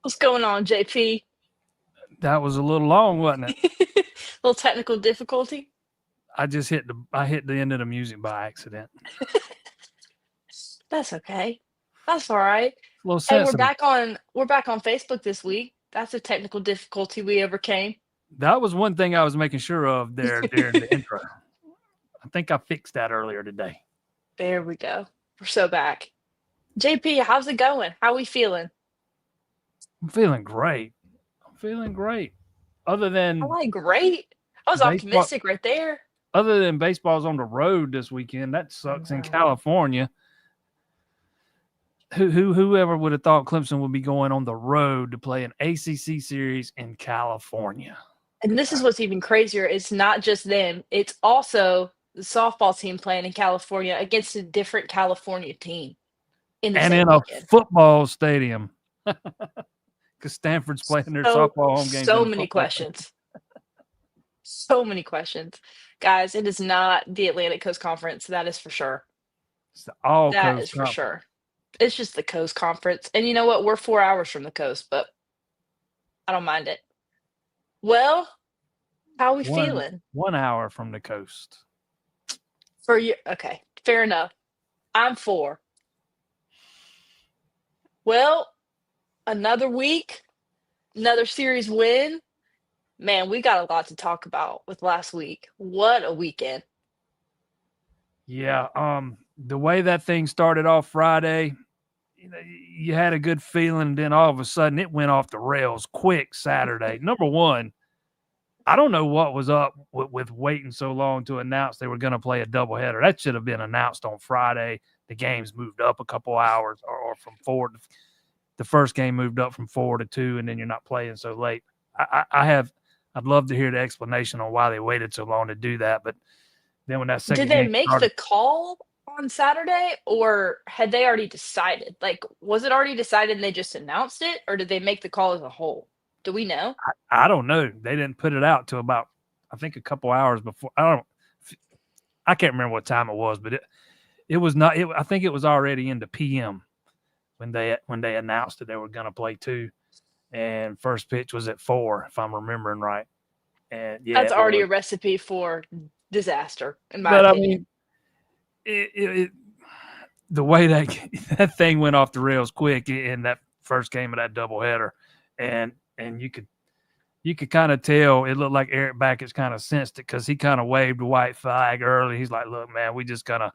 What's going on, JP? That was a little long, wasn't it? Little technical difficulty. I hit the end of the music by accident. That's okay. That's all right. A little Hey, we're sensitive. back on we're back on Facebook this week. That's a technical difficulty we overcame. That was one thing I was making sure of there during the intro. I think I fixed that earlier today. There we go. We're so back. JP, how's it going? How we feeling? I'm feeling great. I'm feeling great. Other I than like great. I was baseball, optimistic right there. baseball's on the road this weekend. That sucks in No. California. Whoever would have thought Clemson would be going on the road to play an ACC series in California? And this is what's even crazier. It's not just them. It's also the softball team playing in California against a different California team in the And same in a weekend. football stadium. Because Stanford's playing their So, softball home games so in a many football stadium. questions. So many questions. Guys, it is not the Atlantic Coast Conference. That is for sure. It's the All That Coast is for Conference. sure. It's just the Coast Conference. And you know what? We're 4 hours from the coast, but I don't mind it. Well, how we One feeling? 1 hour from the coast. For you? Okay, fair enough. I'm four. Well, another week, another series win. Man, we got a lot to talk about with last week. What a weekend. Yeah. The way that thing started off Friday, you had a good feeling, and then all of a sudden it went off the rails quick Saturday. Number one, I don't know what was up with waiting so long to announce they were going to play a doubleheader. That should have been announced on Friday. The games moved up a couple hours, or from four. The first game moved up from 4 to 2, and then you're not playing so late. I'd love to hear the explanation on why they waited so long to do that. But then when that Did second they game make started, the call on Saturday, or had they already decided? Like, was it already decided and they just announced it, or did they make the call as a whole? Do we know? I don't know. They didn't put it out till about, I think, a couple hours before. I can't remember what time it was, but it was not. I think it was already into PM when they announced that they were going to play two, and first pitch was at 4, if I'm remembering right. And yeah, That's it already was. a recipe for disaster, in my But I opinion. mean, it the way that that thing went off the rails quick in that first game of that doubleheader, and you could kind of tell it looked like Eric Backus kind of sensed it because he kind of waved a white flag early. He's like, "Look, man, we just gonna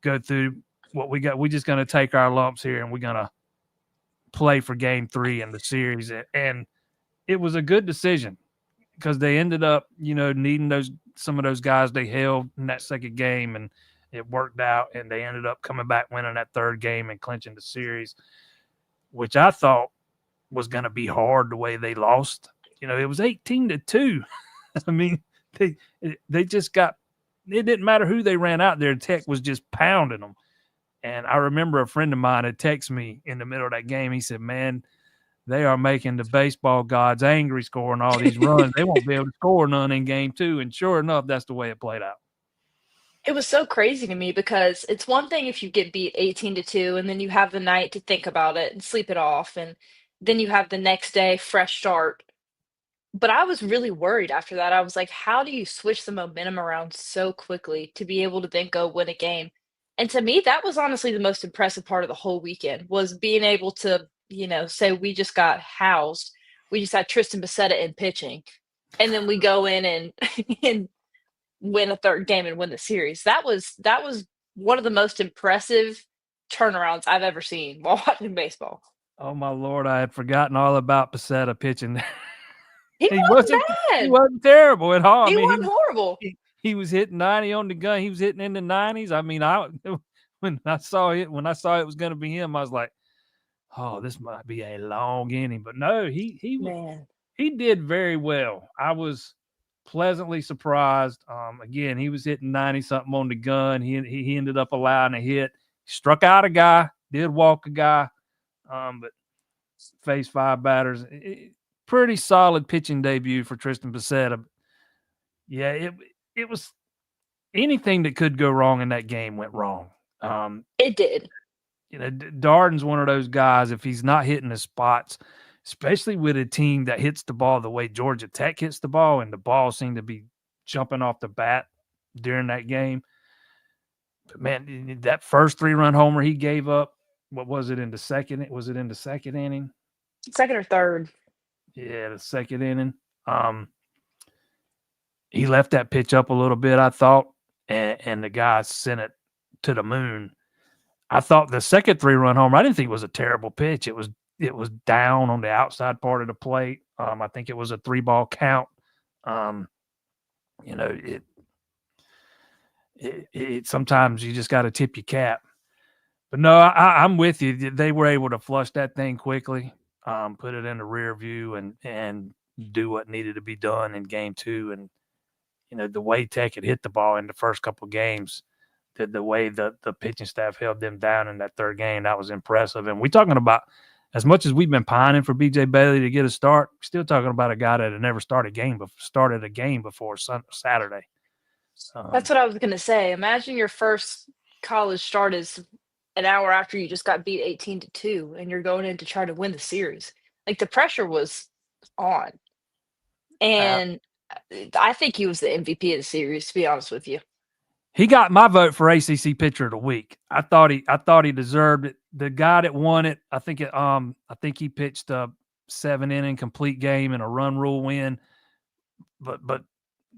go through what we got. We just gonna take our lumps here, and we're gonna play for Game 3 in the series." And it was a good decision because they ended up, needing some of those guys they held in that second game, and it worked out. And they ended up coming back, winning that third game, and clinching the series, which I thought was going to be hard the way they lost. It was 18-2. I mean, they just got. It didn't matter who they ran out there. Tech was just pounding them. And I remember a friend of mine had texted me in the middle of that game. He said, "Man, they are making the baseball gods angry scoring all these runs. They won't be able to score none in game 2." And sure enough, that's the way it played out. It was so crazy to me because it's one thing if you get beat 18-2 and then you have the night to think about it and sleep it off, and then you have the next day fresh start. But I was really worried after that. I was like, how do you switch the momentum around so quickly to be able to then go win a game? And to me, that was honestly the most impressive part of the whole weekend was being able to, say we just got housed. We just had Tristan Bissetta in pitching. And then we go in and and win a third game and win the series. That was one of the most impressive turnarounds I've ever seen while watching baseball. Oh my Lord, I had forgotten all about Pacetta pitching there. He he wasn't wasn't he bad. wasn't terrible at all. I He mean, wasn't horrible. he was hitting 90 on the gun. He was hitting in the 90s. I mean, I when I saw it was going to be him, I was like, "Oh, this might be a long inning." But no, Man. he did very well. I was pleasantly surprised. Again, he was hitting 90 something on the gun. He ended up allowing a hit. Struck out a guy, did walk a guy, but faced 5 batters. Pretty solid pitching debut for Tristan Bissetta. Yeah, it was anything that could go wrong in that game went wrong. Um, It did. Darden's one of those guys. If he's not hitting his spots, especially with a team that hits the ball the way Georgia Tech hits the ball, and the ball seemed to be jumping off the bat during that game. But man, that first 3-run homer he gave up, what was it in the second? Was it in the second inning? Second or third. Yeah, the second inning. He left that pitch up a little bit, I thought, and the guy sent it to the moon. I thought the second 3-run homer, I didn't think it was a terrible pitch. It was down on the outside part of the plate. I think it was a 3-ball count. Um, you know, it sometimes you just got to tip your cap. But no, I'm with you. They were able to flush that thing quickly, put it in the rear view, and do what needed to be done in game 2. And the way Tech had hit the ball in the first couple of games, the way the pitching staff held them down in that third game, that was impressive. And we're talking about, as much as we've been pining for B.J. Bailey to get a start, we're still talking about a guy that had never started a game before Saturday. That's what I was going to say. Imagine your first college start is an hour after you just got beat 18-2, and you're going in to try to win the series. Like, the pressure was on. And I think he was the MVP of the series, to be honest with you. He got my vote for ACC Pitcher of the Week. I thought he deserved it. The guy that won it, I think he pitched a 7-inning complete game and a run rule win. But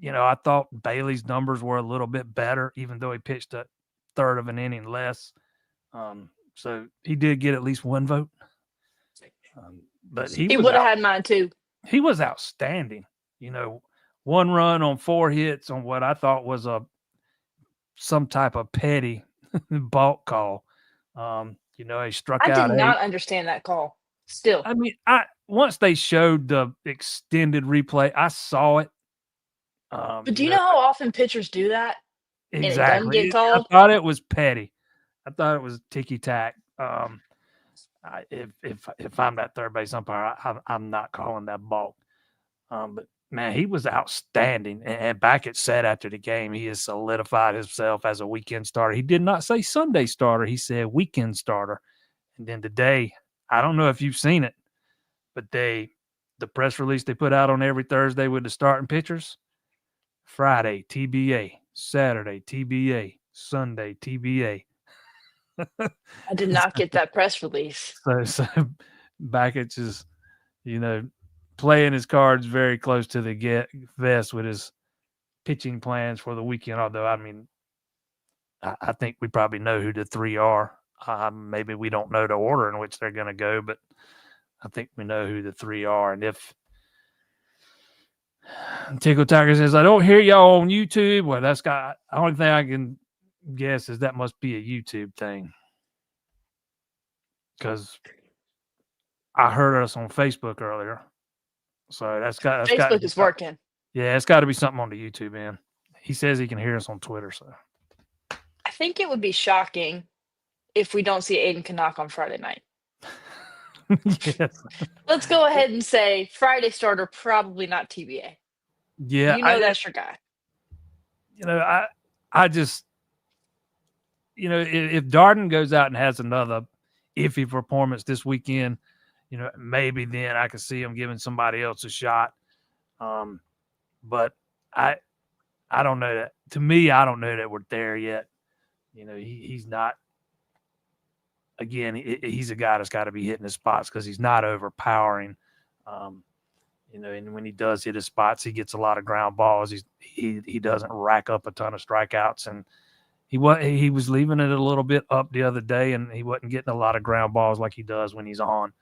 I thought Bailey's numbers were a little bit better, even though he pitched a third of an inning less. So he did get at least one vote. But he would have had mine too. He was outstanding. 1 run on 4 hits on what I thought was some type of petty balk call. He struck out. I did not understand that call. Still, I mean, once they showed the extended replay, I saw it. But do you know how often pitchers do that? Exactly. And it doesn't get called? I thought it was petty. I thought it was ticky tack. If I'm that third base umpire, I'm not calling that balk. But man, he was outstanding. And Backett said after the game, he has solidified himself as a weekend starter. He did not say Sunday starter. He said weekend starter. And then today, I don't know if you've seen it, but the press release they put out on every Thursday with the starting pitchers, Friday, TBA, Saturday, TBA, Sunday, TBA. I did not get that press release. So Beckett's is, playing his cards very close to the vest with his pitching plans for the weekend. Although, I mean, I think we probably know who the 3 are. Maybe we don't know the order in which they're going to go, but I think we know who the 3 are. And if Tickle Tiger says, I don't hear y'all on YouTube, well, the only thing I can guess is that must be a YouTube thing. Because I heard us on Facebook earlier. So Facebook is working. Yeah, it's got to be something on the YouTube end. He says he can hear us on Twitter. So I think it would be shocking if we don't see Aiden Canuck on Friday night. Yes. Let's go ahead and say Friday starter, probably not TBA. Yeah. That's your guy. I just, if Darden goes out and has another iffy performance this weekend, maybe then I could see him giving somebody else a shot. But I don't know that. To me, I don't know that we're there yet. He's not. Again, he's a guy that's got to be hitting his spots because he's not overpowering. And when he does hit his spots, he gets a lot of ground balls. He doesn't rack up a ton of strikeouts, and he was leaving it a little bit up the other day, and he wasn't getting a lot of ground balls like he does when he's on.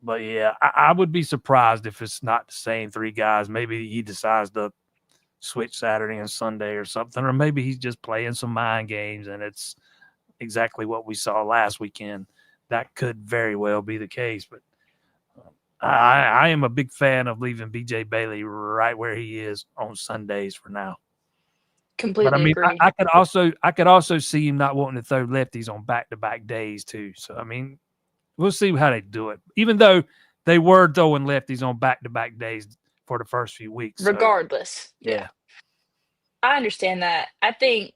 But yeah, I would be surprised if it's not the same 3 guys. Maybe he decides to switch Saturday and Sunday or something, or maybe he's just playing some mind games, and it's exactly what we saw last weekend. That could very well be the case, but I am a big fan of leaving B.J. Bailey right where he is on Sundays for now. Completely but I mean, agree. I could also see him not wanting to throw lefties on back-to-back days too. So I mean, we'll see how they do it. Even though they were throwing lefties on back-to-back days for the first few weeks. Regardless. So, yeah. I understand that. I think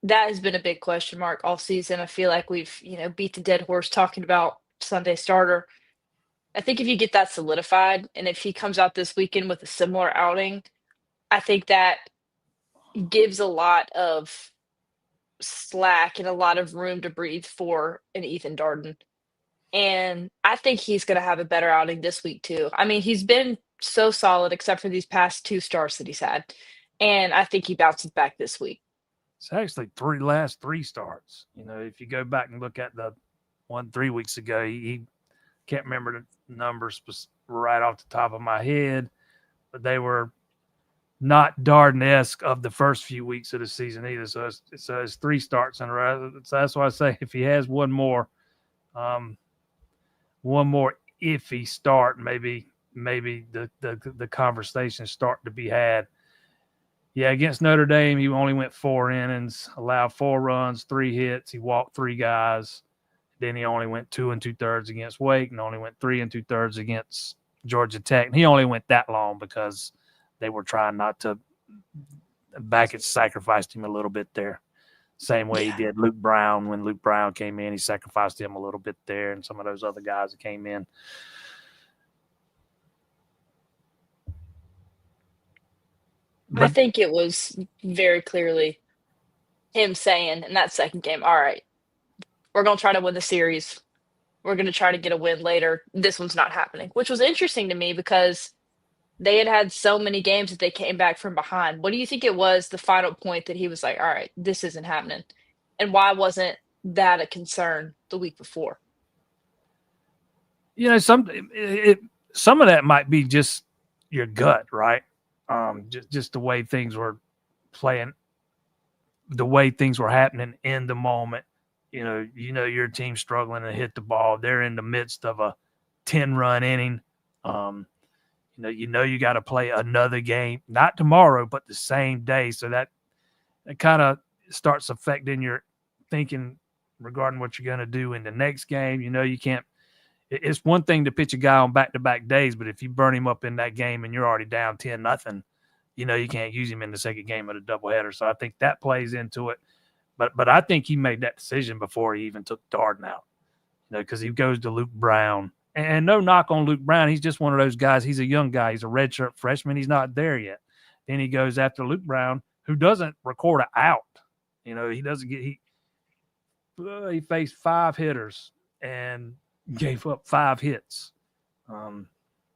that has been a big question mark all season. I feel like we've, beat the dead horse talking about Sunday starter. I think if you get that solidified, and if he comes out this weekend with a similar outing, I think that gives a lot of slack and a lot of room to breathe for an Ethan Darden. And I think he's gonna have a better outing this week too. I mean, he's been so solid except for these past 2 starts that he's had, and I think he bounces back this week. It's actually last three starts. If you go back and look at the one 3 weeks ago, he can't remember the numbers right off the top of my head, but they were not Darden-esque of the first few weeks of the season either. So it's 3 starts in a row. So that's why I say if he has one more iffy start, maybe the conversations start to be had. Yeah, against Notre Dame, he only went 4 innings, allowed 4 runs, 3 hits. He walked 3 guys. Then he only went 2 2/3 against Wake, and only went 3 2/3 against Georgia Tech. And he only went that long because they were trying not to back it, sacrificed him a little bit there. Same way he did Luke Brown. When Luke Brown came in, he sacrificed him a little bit there, and some of those other guys that came in. I think it was very clearly him saying in that second game, "All right, we're gonna try to win the series. We're gonna try to get a win later. This one's not happening," which was interesting to me because they had had so many games that they came back from behind. What do you think it was the final point that he was like, "All right, this isn't happening," and why wasn't that a concern the week before? Some of that might be just your gut, right? Just the way things were playing, the way things were happening in the moment. Your team's struggling to hit the ball. They're in the midst of a 10-run inning. You got to play another game, not tomorrow, but the same day. So that kind of starts affecting your thinking regarding what you're going to do in the next game. You can't. It's one thing to pitch a guy on back-to-back days, but if you burn him up in that game and you're already down 10-0, you can't use him in the second game of the doubleheader. So I think that plays into it. But I think he made that decision before he even took Darden out, because he goes to Luke Brown. And no knock on Luke Brown. He's just one of those guys. He's a young guy. He's a redshirt freshman. He's not there yet. Then he goes after Luke Brown, who doesn't record an out. He doesn't get he faced 5 hitters and gave up 5 hits. And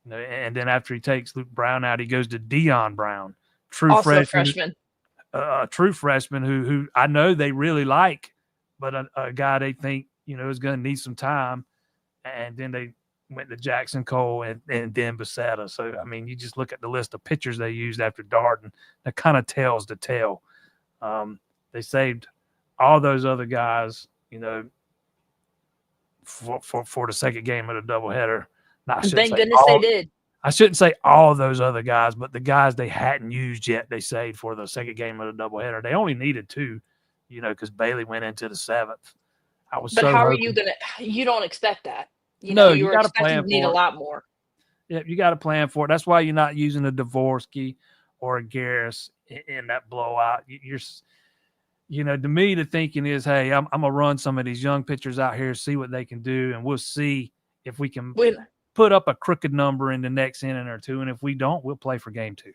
then after he takes Luke Brown out, he goes to Dion Brown, Also a freshman. True freshman who I know they really like, but a guy they think is going to need some time. And then they went to Jackson Cole and then Becerra. So I mean, you just look at the list of pitchers they used after Darden, that kind of tells the tale. They saved all those other guys, for the second game of the doubleheader. Thank goodness they did. I shouldn't say all those other guys, but the guys they hadn't used yet, they saved for the second game of the doubleheader. They only needed 2, because Bailey went into the 7th. But how are you gonna? You don't expect that. You you were got to expecting plan to need for a it. lot more. Yeah, you got to plan for it. That's why you're not using a Dvorsky or a Garris in that blowout. To me, the thinking is, hey, I'm gonna run some of these young pitchers out here, see what they can do, and we'll see if we can put up a crooked number in the next inning or 2. And if we don't, we'll play for game 2.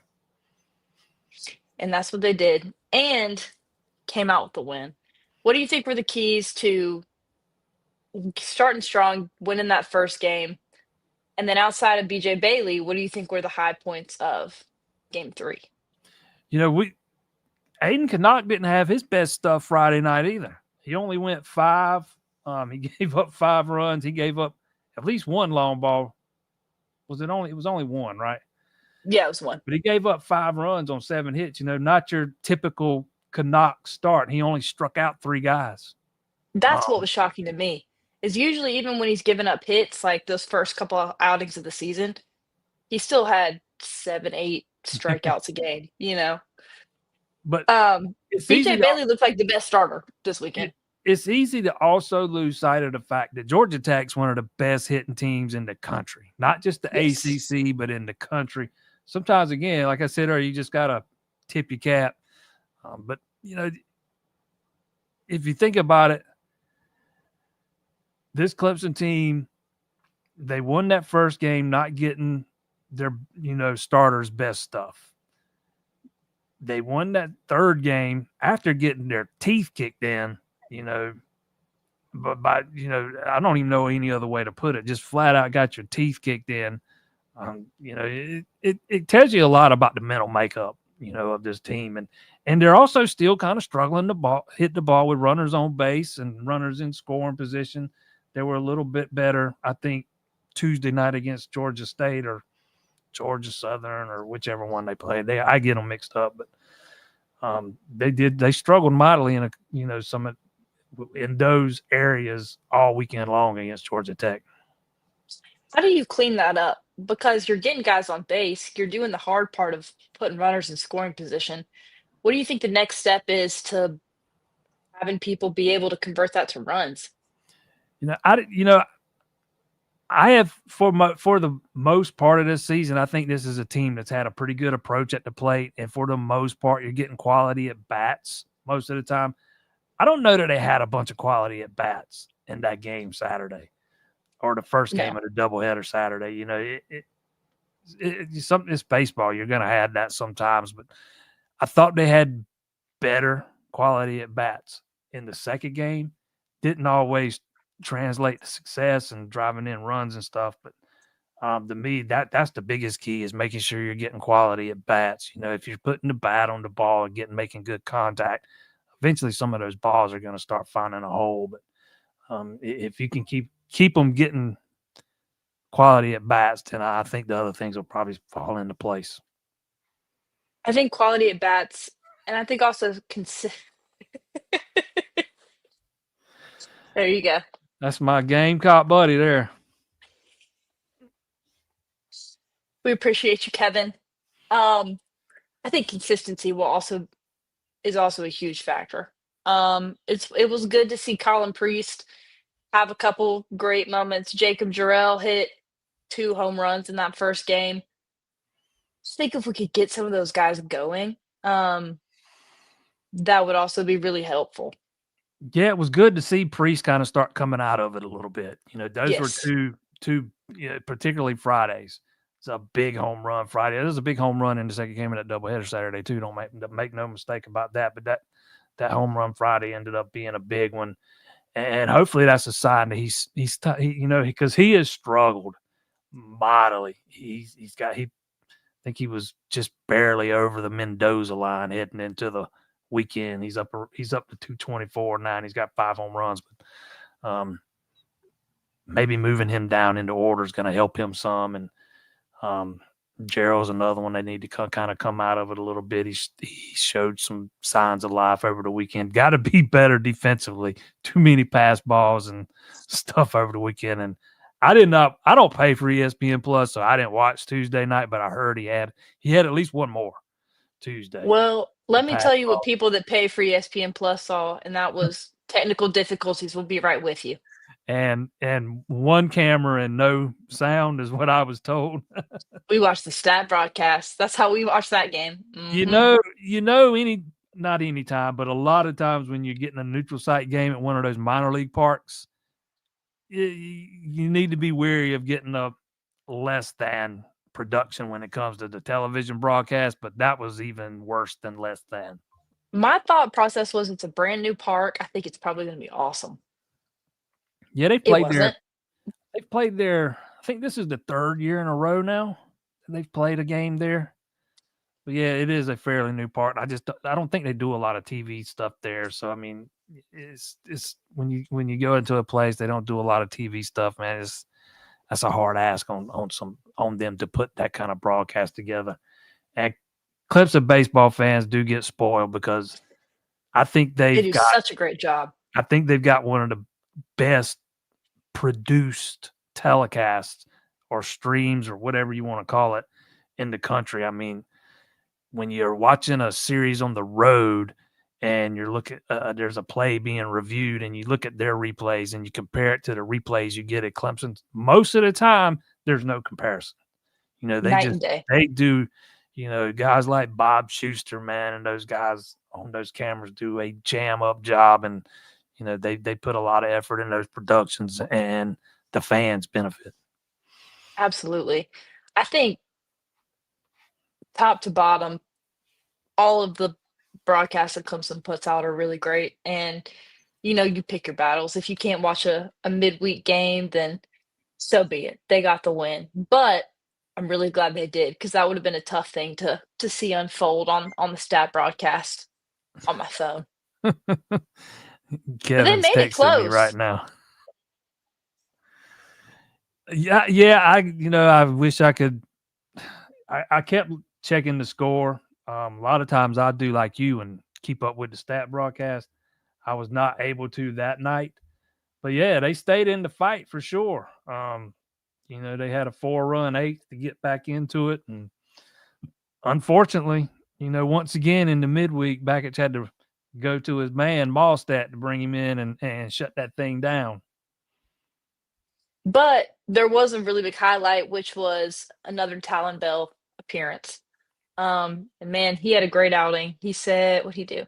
And that's what they did, and came out with the win. What do you think were the keys to starting strong, winning that first game? And then outside of BJ Bailey, what do you think were the high points of game 3? Aiden Canuck didn't have his best stuff Friday night either. He only went 5. He gave up 5 runs. He gave up at least 1 long ball. It was only 1, right? Yeah, it was 1. But he gave up 5 runs on 7 hits. Not your typical Canuck start. He only struck out 3 guys. That's what was shocking to me. Is usually even when he's given up hits, like those first couple of outings of the season, he still had 7, 8 strikeouts a game, But BJ Bailey looked like the best starter this weekend. It's easy to also lose sight of the fact that Georgia Tech's one of the best hitting teams in the country, not just the ACC, but in the country. Sometimes, again, like I said earlier, you just got to tip your cap. But, if you think about it, this Clemson team they won that first game not getting their starters' best stuff. They won that third game after getting their teeth kicked in, you know, but by I don't even know any other way to put it. Just flat out got your teeth kicked in. It tells you a lot about the mental makeup, of this team, and they're also still kind of struggling to hit the ball with runners on base and runners in scoring position. They were a little bit better, I think, Tuesday night against Georgia State or Georgia Southern or whichever one they played. I get them mixed up, but they struggled mightily some in those areas all weekend long against Georgia Tech. How do you clean that up? Because you're getting guys on base, you're doing the hard part of putting runners in scoring position. What do you think the next step is to having people be able to convert that to runs? I have for the most part of this season, I think this is a team that's had a pretty good approach at the plate, and for the most part, you're getting quality at bats most of the time. I don't know that they had a bunch of quality at bats in that game Saturday or the first game No. of the doubleheader Saturday. It's baseball. You're going to have that sometimes, but I thought they had better quality at bats in the second game. Didn't always translate to success and driving in runs and stuff, but to me, that's the biggest key is making sure you're getting quality at bats. If you're putting the bat on the ball and making good contact, eventually some of those balls are going to start finding a hole. But if you can keep them getting quality at bats, then I think the other things will probably fall into place. I think quality at bats, and I think also there you go. That's my Gamecock buddy there. We appreciate you, Kevin. I think consistency is also a huge factor. It was good to see Colin Priest have a couple great moments. Jacob Jarrell hit 2 home runs in that first game. Just think if we could get some of those guys going, um, that would also be really helpful. Yeah, it was good to see Priest kind of start coming out of it a little bit. Those were Yes. two, particularly Fridays. It's a big home run Friday. There's a big home run in the second game of that doubleheader Saturday too. Don't make no mistake about that. But that home run Friday ended up being a big one, and hopefully that's a sign that because he has struggled mightily. I think he was just barely over the Mendoza line heading into the weekend. He's up to 224 now. And he's got 5 home runs, but maybe moving him down into order is going to help him some. And Gerald's another one they need to kind of come out of it a little bit. He showed some signs of life over the weekend. Got to be better defensively. Too many pass balls and stuff over the weekend. And I don't pay for ESPN Plus, so I didn't watch Tuesday night, but I heard he had at least one more Tuesday. Well, let me Pass tell you what ball. people that pay for ESPN Plus saw, and that was technical difficulties. We'll be right with you. And one camera and no sound is what I was told. We watched the stat broadcast. That's how we watched that game. Not any time, but a lot of times when you're getting a neutral site game at one of those minor league parks, you need to be wary of getting a less than production when it comes to the television broadcast, but that was even worse than less than. My thought process was it's a brand new park. I think it's probably going to be awesome. Yeah, It wasn't. they've played there. I think this is the 3rd year in a row now they've played a game there. But yeah, it is a fairly new park. I don't think they do a lot of TV stuff there. So I mean, it's when you go into a place they don't do a lot of TV stuff, man. That's a hard ask on them to put that kind of broadcast together. And Clemson baseball fans do get spoiled because I think They do such a great job. I think they've got one of the best produced telecasts or streams or whatever you want to call it in the country. I mean, when you're watching a series on the road and you're looking, there's a play being reviewed and you look at their replays and you compare it to the replays you get at Clemson, most of the time there's no comparison. Night and day. They do, guys like Bob Schuster, man, and those guys on those cameras do a jam up job, and they put a lot of effort in those productions, and the fans benefit. Absolutely. I think top to bottom, all of the broadcasts that Clemson puts out are really great, and, you pick your battles. If you can't watch a midweek game, then so be it. They got the win, but I'm really glad they did because that would've been a tough thing to see unfold on the stat broadcast on my phone. But they Kevin's made it texting me right close. now. Yeah, yeah. I wish I could. I kept checking the score. A lot of times I do like you and keep up with the stat broadcast. I was not able to that night, but yeah, they stayed in the fight for sure. They had a 4-run eighth to get back into it, and unfortunately, once again in the midweek, Backich had to go to his man Mallstat to bring him in and shut that thing down. But there was a really big highlight, which was another Talon Bell appearance. And man, he had a great outing. He said, what'd he do?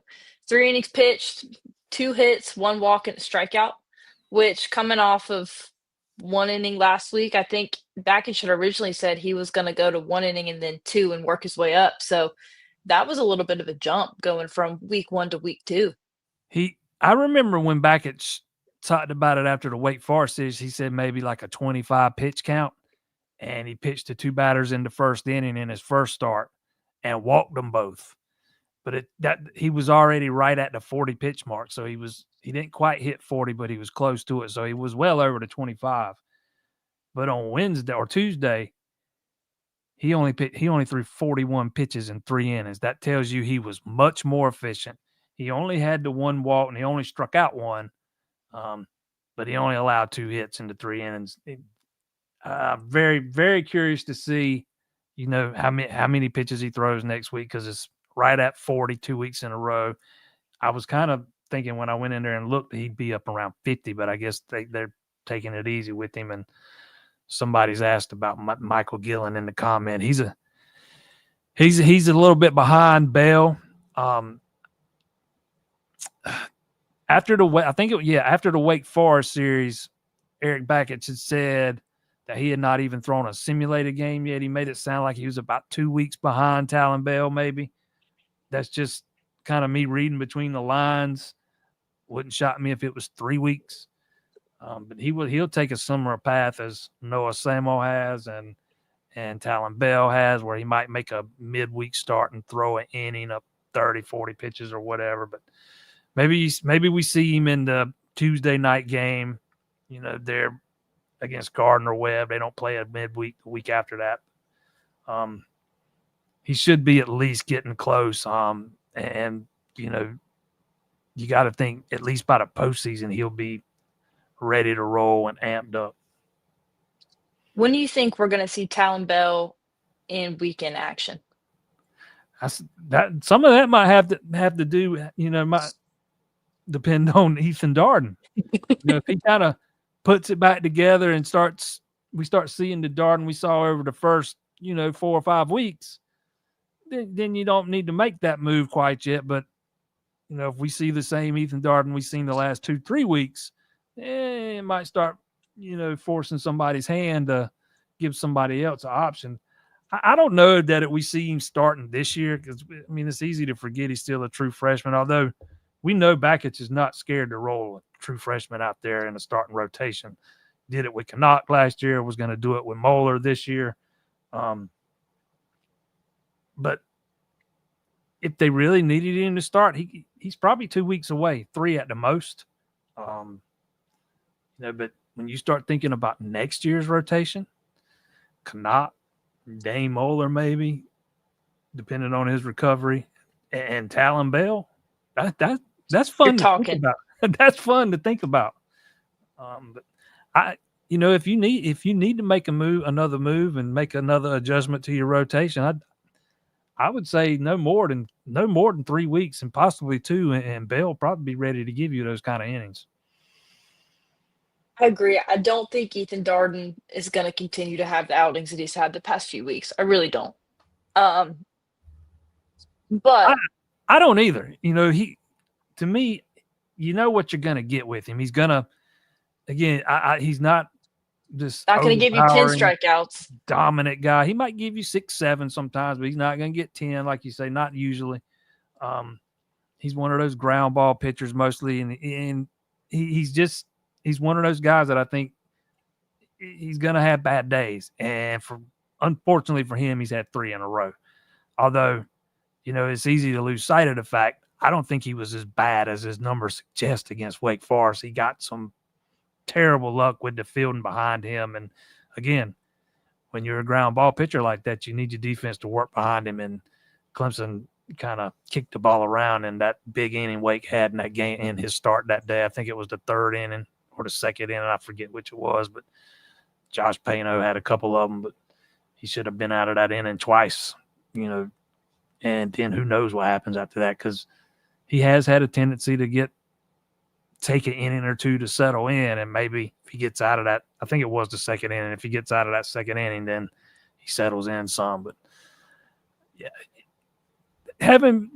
3 innings pitched, 2 hits, 1 walk, and a strikeout, which coming off of 1 inning last week, I think Backett had originally said he was gonna go to 1 inning and then 2 and work his way up. So that was a little bit of a jump going from week 1 to week 2. I remember when Backich talked about it after the Wake Forest series. He said maybe like a 25 pitch count, and he pitched to 2 batters in the first inning in his first start and walked them both. But he was already right at the 40 pitch mark, so he didn't quite hit 40, but he was close to it. So he was well over the 25. But on Wednesday or Tuesday, he only threw 41 pitches in 3 innings. That tells you he was much more efficient. He only had the 1 walk and he only struck out 1, um, but he only allowed 2 hits in the 3 innings. Very, very curious to see, how many pitches he throws next week, because it's right at 40 2 weeks in a row. I was kind of thinking when I went in there and looked, he'd be up around 50, but I guess they're taking it easy with him. And somebody's asked about Michael Gillen in the comment. He's a little bit behind Bell. After the Wake Forest series, Eric Backich had said that he had not even thrown a simulated game yet. He made it sound like he was about 2 weeks behind Talon Bell, maybe. That's just kind of me reading between the lines. Wouldn't shock me if it was 3 weeks. But he'll take a similar path as Noah Samo has and Talon Bell has, where he might make a midweek start and throw an inning up 30, 40 pitches or whatever. But maybe we see him in the Tuesday night game. They're against Gardner Webb. They don't play a midweek the week after that. He should be at least getting close. And you got to think at least by the postseason he'll be ready to roll and amped up. When do you think we're gonna see Talon Bell in weekend action? Some of that might have to do, might depend on Ethan Darden. If he kind of puts it back together and we start seeing the Darden we saw over the first, 4 or 5 weeks, then you don't need to make that move quite yet. But if we see the same Ethan Darden we've seen the last 2-3 weeks, it might start, forcing somebody's hand to give somebody else an option. I don't know that we see him starting this year, because it's easy to forget he's still a true freshman. Although we know Backich is not scared to roll a true freshman out there in a starting rotation. Did it with Canuck last year. Was going to do it with Moeller this year. But if they really needed him to start, he's probably 2 weeks away, 3 at the most. But when you start thinking about next year's rotation, Canuck, Dane Moeller maybe, depending on his recovery, and Talon Bell, that's You're fun to think talking. about. That's fun to think about. But if you need to make another move and make another adjustment to your rotation, I would say no more than 3 weeks, and possibly 2, and Bell will probably be ready to give you those kind of innings. I agree. I don't think Ethan Darden is gonna continue to have the outings that he's had the past few weeks. I really don't. Um, I, but I don't either. To me, you know what you're going to get with him. He's going to, again, he's not just Not going to give you 10 overpowering, strikeouts. dominant guy. He might give you 6, 7 sometimes, but he's not going to get 10, like you say, not usually. Um, he's one of those ground ball pitchers mostly, and he's one of those guys that I think he's going to have bad days. And unfortunately for him, he's had 3 in a row. Although, it's easy to lose sight of the fact I don't think he was as bad as his numbers suggest against Wake Forest. He got some terrible luck with the fielding behind him. And again, when you're a ground ball pitcher like that, you need your defense to work behind him. And Clemson kind of kicked the ball around in that big inning Wake had in that game in his start that day. I think it was the 3rd inning or the 2nd inning. I forget which it was, but Josh Payno had a couple of them, but he should have been out of that inning twice, and then who knows what happens after that, because he has had a tendency to take an inning or two to settle in, and maybe if he gets out of that, I think it was the 2nd inning, if he gets out of that 2nd inning, then he settles in some. But yeah, having,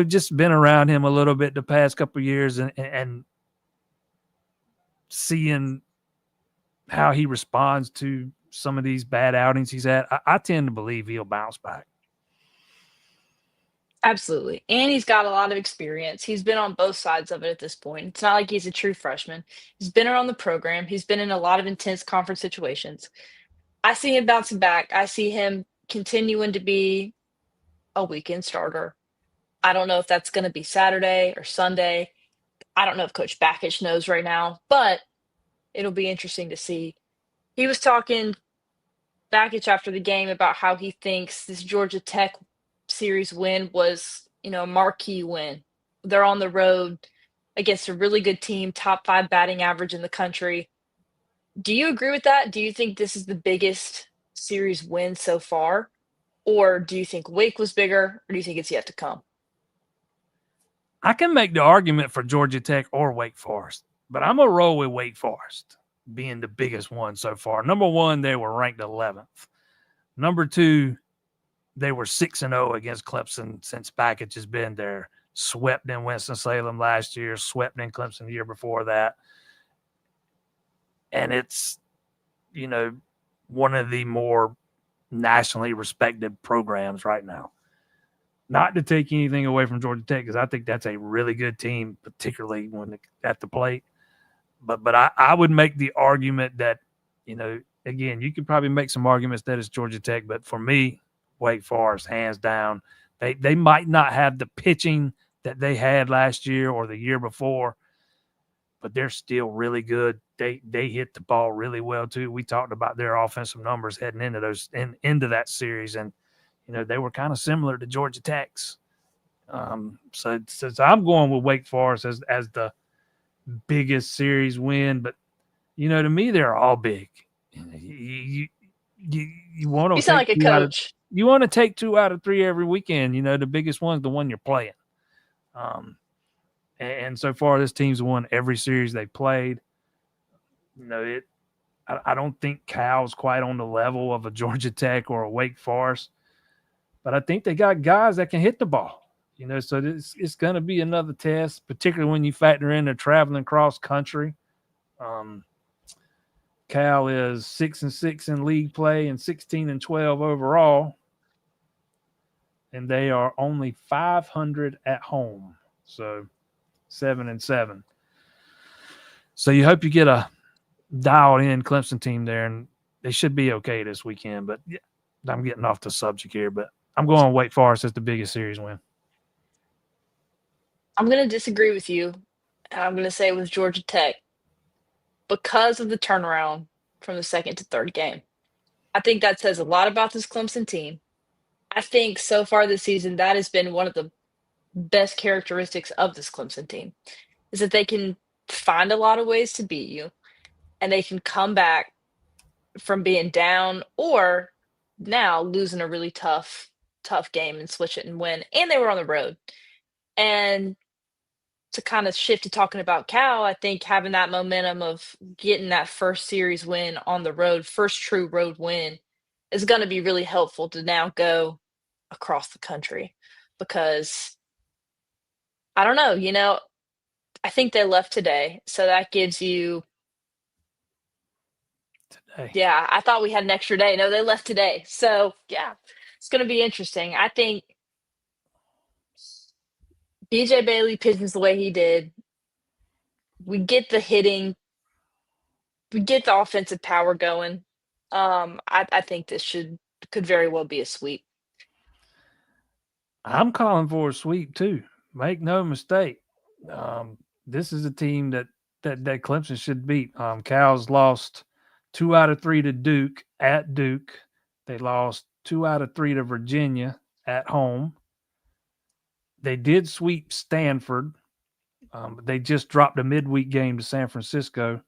just been around him a little bit the past couple of years and seeing how he responds to some of these bad outings he's had, I tend to believe he'll bounce back. Absolutely. And he's got a lot of experience. He's been on both sides of it at this point. It's not like he's a true freshman. He's been around the program. He's been in a lot of intense conference situations. I see him bouncing back. I see him continuing to be a weekend starter. I don't know if that's going to be Saturday or Sunday. I don't know if Coach Bakich knows right now, but it'll be interesting to see. He was talking Bakich after the game about how he thinks this Georgia Tech series win was, a marquee win. They're on the road against a really good team, top 5 batting average in the country. Do you agree with that? Do you think this is the biggest series win so far? Or do you think Wake was bigger, or do you think it's yet to come? I can make the argument for Georgia Tech or Wake Forest, but I'm going to roll with Wake Forest being the biggest one so far. Number 1, they were ranked 11th. Number 2, they were 6-0 against Clemson since Bakich has been there. Swept in Winston-Salem last year, swept in Clemson the year before that. And it's, one of the more nationally respected programs right now. Not to take anything away from Georgia Tech, because I think that's a really good team, particularly when at the plate. But I would make the argument that, again, you could probably make some arguments that it's Georgia Tech, but for me, Wake Forest, hands down. They might not have the pitching that they had last year or the year before, but they're still really good. They hit the ball really well too. We talked about their offensive numbers heading into that series, and they were kind of similar to Georgia Tech's. So I'm going with Wake Forest as the biggest series win, but to me they're all big. You want You to sound take like a 2 out of coach. you want to take 2 out of 3 every weekend. The biggest one's the one you're playing. And so far, this team's won every series they played. I don't think Cal's quite on the level of a Georgia Tech or a Wake Forest, but I think they got guys that can hit the ball. So it's going to be another test, particularly when you factor in the traveling cross country. Cal is 6-6 in league play and 16-12 overall, and they are only 500 at home, so 7-7. So you hope you get a dialed in Clemson team there, and they should be okay this weekend. But yeah, I'm getting off the subject here, but I'm going Wake Forest as the biggest series win. I'm going to disagree with you. And I'm going to say with Georgia Tech because of the turnaround from the 2nd to 3rd game. I think that says a lot about this Clemson team. I think so far this season, that has been one of the best characteristics of this Clemson team is that they can find a lot of ways to beat you and they can come back from being down or now losing a really tough game and switch it and win. And they were on the road. And to kind of shift to talking about Cal, I think having that momentum of getting that first series win on the road, first true road win, is going to be really helpful to now go across the country because I don't know, I think they left today. So that gives you today. Yeah, I thought we had an extra day. No, they left today. So, yeah, it's going to be interesting. I think BJ Bailey pitches the way he did. We get the hitting, we get the offensive power going. I think this could very well be a sweep. I'm calling for a sweep too. Make no mistake. This is a team that Clemson should beat. Cal's lost 2 out of 3 to Duke at Duke. They lost 2 out of 3 to Virginia at home. They did sweep Stanford, but they just dropped a midweek game to San Francisco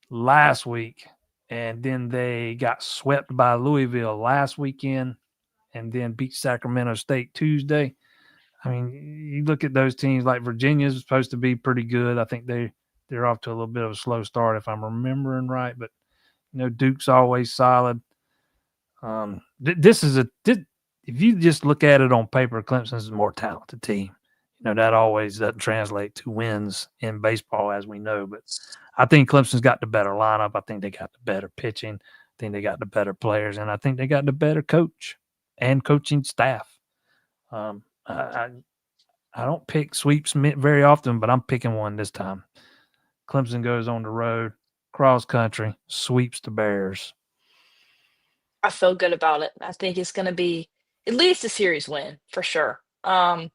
last week, and then they got swept by Louisville last weekend, and then beat Sacramento State Tuesday. I mean, you look at those teams like Virginia's supposed to be pretty good. I think they're off to a little bit of a slow start if I'm remembering right, but Duke's always solid. If you just look at it on paper, Clemson's a more talented team. That always doesn't translate to wins in baseball, as we know. But I think Clemson's got the better lineup. I think they got the better pitching. I think they got the better players, and I think they got the better coach and coaching staff. I don't pick sweeps very often, but I'm picking one this time. Clemson goes on the road, cross country, sweeps the Bears. I feel good about it. I think it's going to be at least a series win for sure. And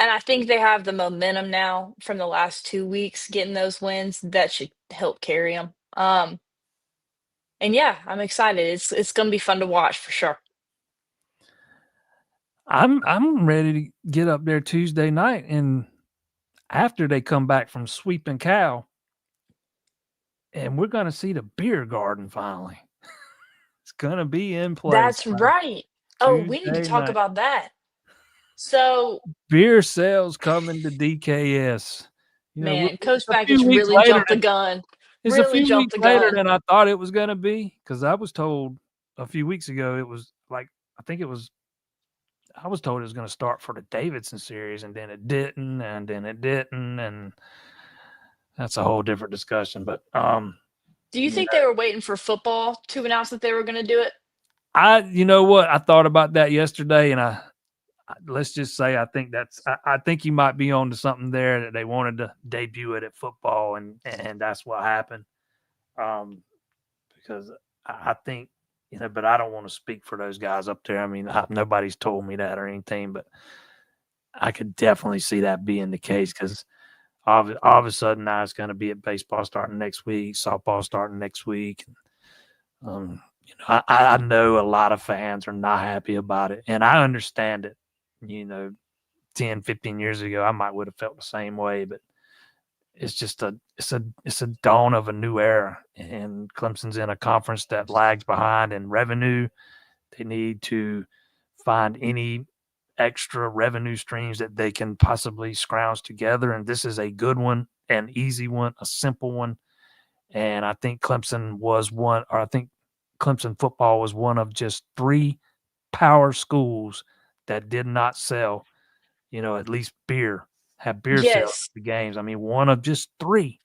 I think they have the momentum now from the last 2 weeks getting those wins that should help carry them. And yeah, I'm excited. It's going to be fun to watch for sure. I'm ready to get up there Tuesday night, and after they come back from sweeping Cal, and we're going to see the beer garden finally. It's going to be in place. That's right. Oh, we need to Tuesday talk night. about that. So, Beer sales coming to DKS. man, It's Coach a few Baggage weeks really later. jumped the gun. It's a Really few jumped weeks the later gun. than I thought it was going to be, because I was told a few weeks ago it was like I was told it was going to start for the Davidson series, and then it didn't, and that's a whole different discussion. But Do you you know, think they were waiting for football to announce that they were going to do it? you know what, I thought about that yesterday, and let's just say I think I think you might be on to something there, that they wanted to debut it at football, and that's what happened. Because I think, but I don't want to speak for those guys up there. I mean, nobody's told me that or anything, but I could definitely see that being the case, because all of a sudden now it's going to be at baseball starting next week, softball starting next week. I know a lot of fans are not happy about it, and I understand it. 10, 15 years ago, I might would have felt the same way, but it's just it's a dawn of a new era, and Clemson's in a conference that lags behind in revenue. They need to find any extra revenue streams that they can possibly scrounge together, and this is a good one, an easy one, a simple one. And I think Clemson football was one of just 3 power schools that did not sell, at least have beer sales Yes. at the games. I mean, one of just 3.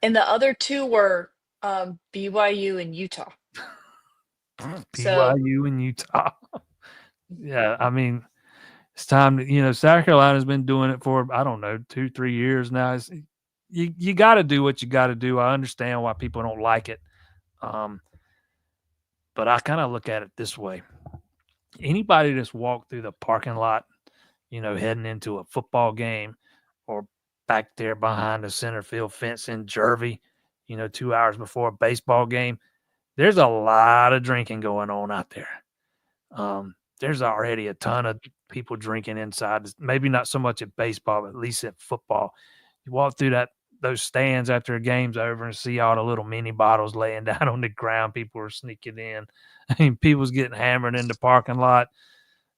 And the other two were BYU and Utah. So, BYU and Utah. Yeah, I mean, it's time to, South Carolina's been doing it for, I don't know, 2, 3 years now. You got to do what you got to do. I understand why people don't like it. But I kind of look at it this way. Anybody that's walked through the parking lot, heading into a football game, or back there behind the center field fence in Jervy, 2 hours before a baseball game, there's a lot of drinking going on out there. There's already a ton of people drinking inside. Maybe not so much at baseball, but at least at football. You walk through those stands after a game's over and see all the little mini bottles laying down on the ground. People are sneaking in. I mean, people's getting hammered in the parking lot.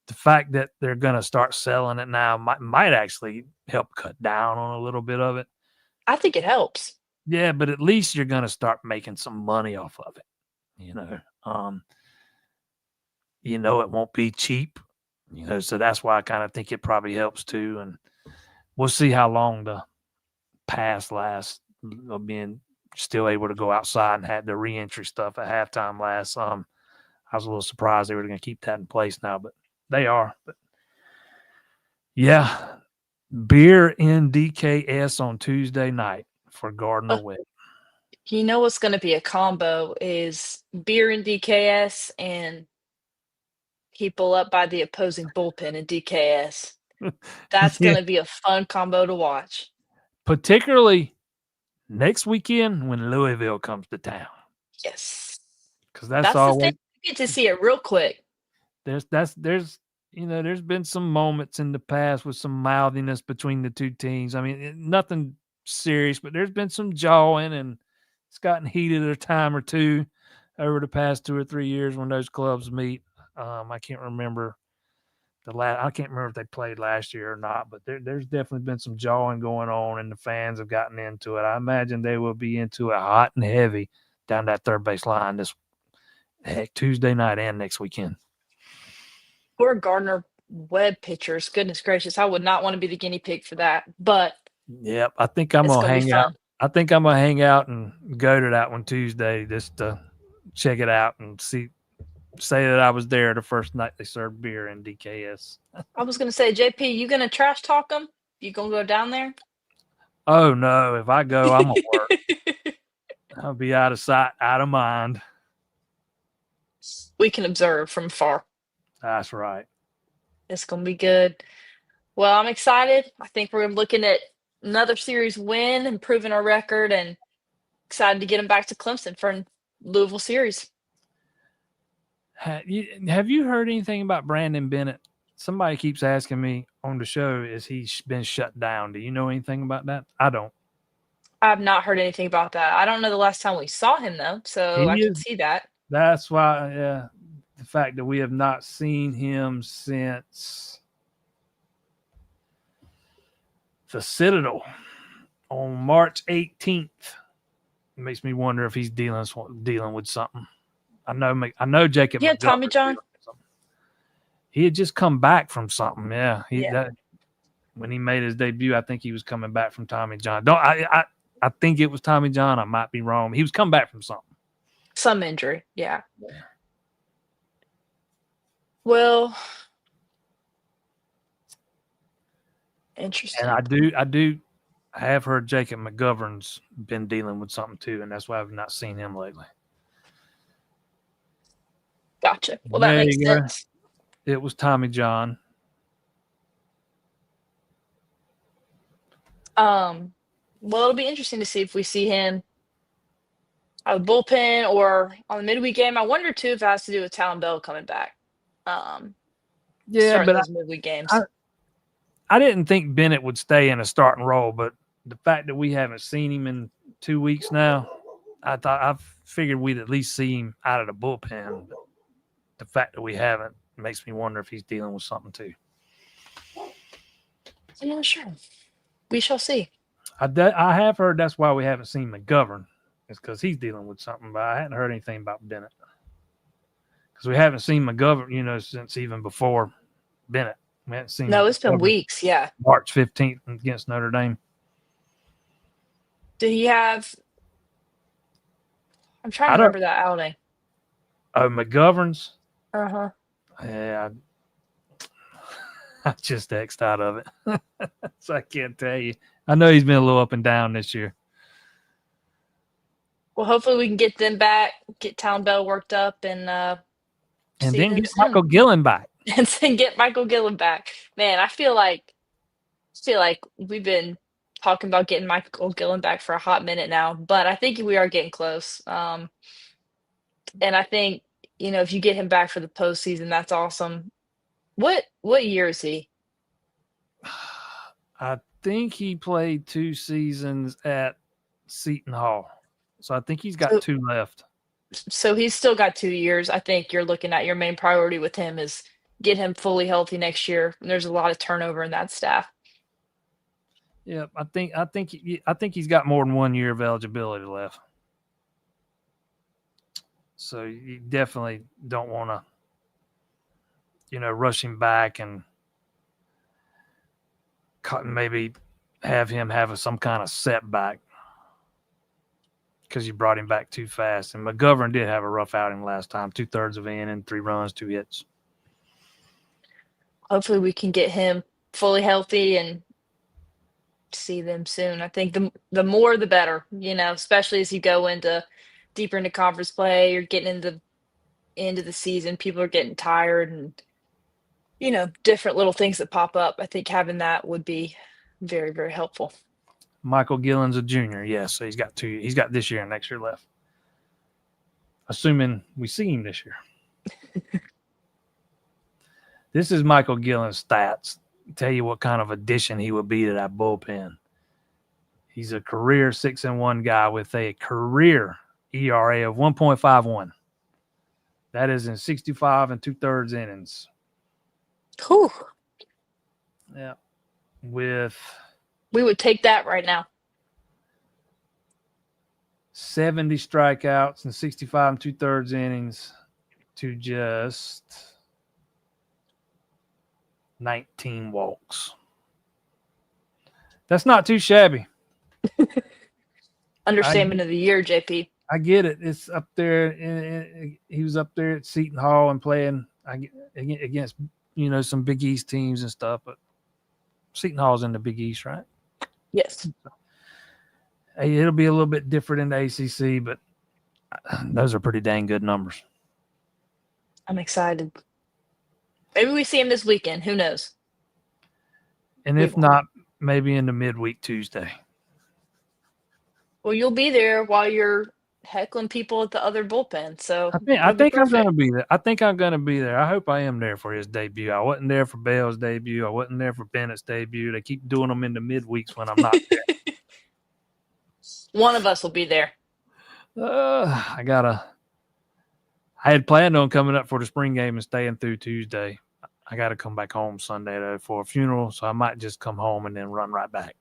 The fact that they're going to start selling it now might actually help cut down on a little bit of it. I think it helps. Yeah, but at least you're going to start making some money off of it. It won't be cheap, so that's why I kind of think it probably helps too. And we'll see how long the pass lasts of being still able to go outside and had the reentry stuff at halftime last. I was a little surprised they were going to keep that in place now, but they are. But yeah, beer in DKS on Tuesday night for Gardner Uh, Webb. you know what's gonna be a combo is beer in DKS and people up by the opposing bullpen in DKS. That's Yeah, gonna be a fun combo to watch. particularly next weekend when Louisville comes to town, Yes. because that's That's the thing, always you get to see it real quick. there's there's been some moments in the past with some mouthiness between the two teams. I mean, nothing serious, but there's been some jawing, and it's gotten heated a time or two over the past 2 or 3 years when those clubs meet. I can't remember I can't remember if they played last year or not, but there's definitely been some jawing going on, and the fans have gotten into it. I imagine they will be into it hot and heavy down that third base line this Tuesday night and next weekend. Poor Gardner Webb pitchers, goodness gracious, I would not wanna be the guinea pig for that, but Yep, I think I'm it's gonna gonna be hang out. fun. I think I'm gonna hang out and go to that one Tuesday just to check it out and say that I was there the first night they served beer in DKS. I was gonna say, JP, you gonna trash talk them? You gonna go down there? Oh no, if I go, I'm gonna work. I'll be out of sight, out of mind. We can observe from far. That's right. It's gonna be good. Well, I'm excited. I think we're looking at another series win, improving our record, and excited to get him back to Clemson for a Louisville series. Have you heard anything about Brandon Bennett? Somebody keeps asking me on the show, is he been shut down? Do you know anything about that? I don't. I've not heard anything about that. I don't know the last time we saw him though, so I He could is. see that. That's why, yeah, the fact that we have not seen him since the Citadel on March 18th makes me wonder if he's dealing with something. I know Jacob Yeah, Tommy McGovern's John. dealing with something. He had just come back from something. Yeah, Yeah, when he made his debut, I think he was coming back from Tommy John. Don't I think it was Tommy John. I might be wrong. He was coming back from something. some injury. Yeah. Well, And interesting. I have heard Jacob McGovern's been dealing with something too, and that's why I've not seen him lately. Gotcha. Well, that There makes you go. sense. It was Tommy John. Well, it'll be interesting to see if we see him out of the bullpen or on the midweek game. I wonder too if it has to do with Talon Bell coming back. Um, Yeah, Starting but those midweek I, games. I didn't think Bennett would stay in a starting role, but the fact that we haven't seen him in 2 weeks now, I figured we'd at least see him out of the bullpen. But the fact that we haven't makes me wonder if he's dealing with something too. I'm not sure. We shall see. I have heard that's why we haven't seen McGovern. It's because he's dealing with something, but I hadn't heard anything about Bennett. Because we haven't seen McGovern, since even before Bennett. We haven't seen No, it's been McGovern weeks. Yeah. March 15th against Notre Dame. Did he have? I'm trying I to don't. remember that outing. Oh, McGovern's. Uh huh. Yeah, I just X'd out of it, so I can't tell you. I know he's been a little up and down this year. Well, hopefully we can get them back, get Talon Bell worked up, and And see then them get soon. Michael Gillen back. And then get Michael Gillen back. Man, I feel like we've been talking about getting Michael Gillen back for a hot minute now, but I think we are getting close. And I think if you get him back for the postseason, that's awesome. What year is he? I think he played 2 seasons at Seton Hall, so I think he's got So, 2 left. so he's still got 2 years. I think you're looking at your main priority with him is get him fully healthy next year. There's a lot of turnover in that staff. Yeah, I think he's got more than 1 year of eligibility left. So you definitely don't want to, rush him back and maybe have him have some kind of setback. because you brought him back too fast. And McGovern did have a rough outing last time, 2/3 of an inning, 3 runs, 2 hits. Hopefully we can get him fully healthy and see them soon. I think the more the better, especially as you go into deeper into conference play, you're getting into the end of the season, people are getting tired and different little things that pop up. I think having that would be very, very helpful. Michael Gillen's a junior, yes. So he's got this year and next year left. Assuming we see him this year. This is Michael Gillen's stats. Tell you what kind of addition he would be to that bullpen. He's a career 6-1 guy with a career ERA of 1.51. That is in 65 2/3 innings. Whew. Yeah. We would take that right now. 70 strikeouts and 65 2/3 innings to just 19 walks. That's not too shabby. Understatement of the year, JP. I get it. It's up there. He was up there at Seton Hall and playing against, some Big East teams and stuff. But Seton Hall's in the Big East, right? Yes. Hey, it'll be a little bit different in the ACC, but those are pretty dang good numbers. I'm excited. Maybe we see him this weekend. Who knows? And if not, maybe in the midweek Tuesday. Well, you'll be there while you're heckling people at the other bullpen. So I think I'm going to be there. I hope I am there for his debut. I wasn't there for Bell's debut. I wasn't there for Bennett's debut. They keep doing them in the midweeks when I'm not there. One of us will be there. I had planned on coming up for the spring game and staying through Tuesday. I got to come back home Sunday though for a funeral, so I might just come home and then run right back.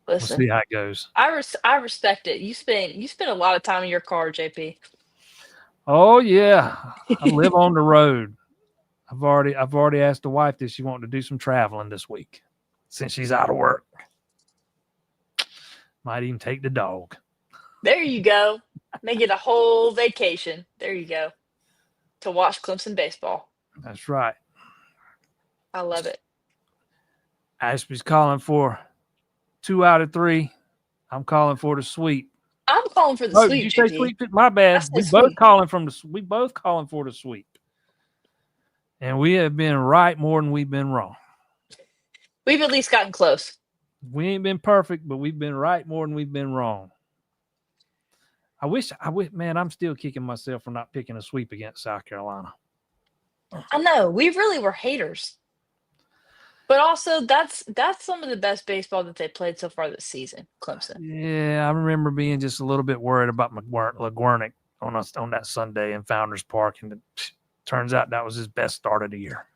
Listen, we'll see how it goes. I respect it. You spend a lot of time in your car, JP. Oh yeah, I live on the road. I've already asked the wife if she wanted to do some traveling this week since she's out of work. Might even take the dog. There you go. Make it a whole vacation. There you go. To watch Clemson baseball. That's right. I love it. Ashby's calling for 2 out of 3. I'm calling for the sweep. I'm calling for the sweep. Did you say sweep? My bad. We both calling for the sweep. And we have been right more than we've been wrong. We've at least gotten close. We ain't been perfect, but we've been right more than we've been wrong. I wish, man, I'm still kicking myself for not picking a sweep against South Carolina. I know. We really were haters. But also, that's some of the best baseball that they played so far this season, Clemson. Yeah, I remember being just a little bit worried about LaGuernick on that Sunday in Founders Park, and it turns out that was his best start of the year.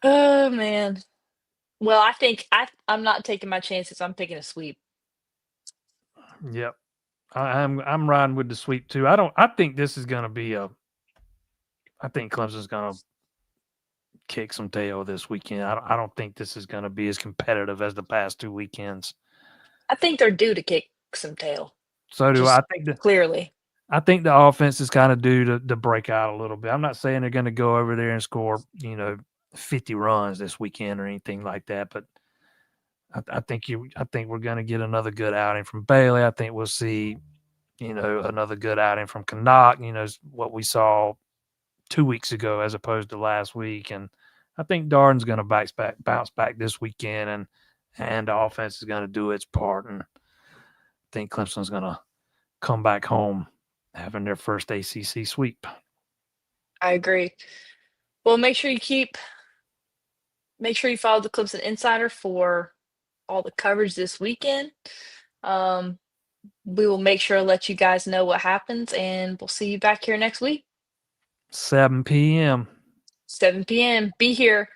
Oh, man. Well, I think I'm not taking my chances. I'm picking a sweep. Yep. I'm riding with the sweep too. I think this is going to be I think Clemson's going to kick some tail this weekend. I don't think this is going to be as competitive as the past 2 weekends. I think they're due to kick some tail. So do I. Clearly. I think the offense is kind of due to break out a little bit. I'm not saying they're going to go over there and score, 50 runs this weekend or anything like that, but I think we're going to get another good outing from Bailey. I think we'll see, another good outing from Canuck, what we saw 2 weeks ago as opposed to last week. And I think Darden's going to bounce back this weekend, and the offense is going to do its part. And I think Clemson's going to come back home having their first ACC sweep. I agree. Well, make sure you follow the Clemson Insider for all the coverage this weekend. We will make sure to let you guys know what happens, and we'll see you back here next week. 7 p.m. 7 p.m. Be here.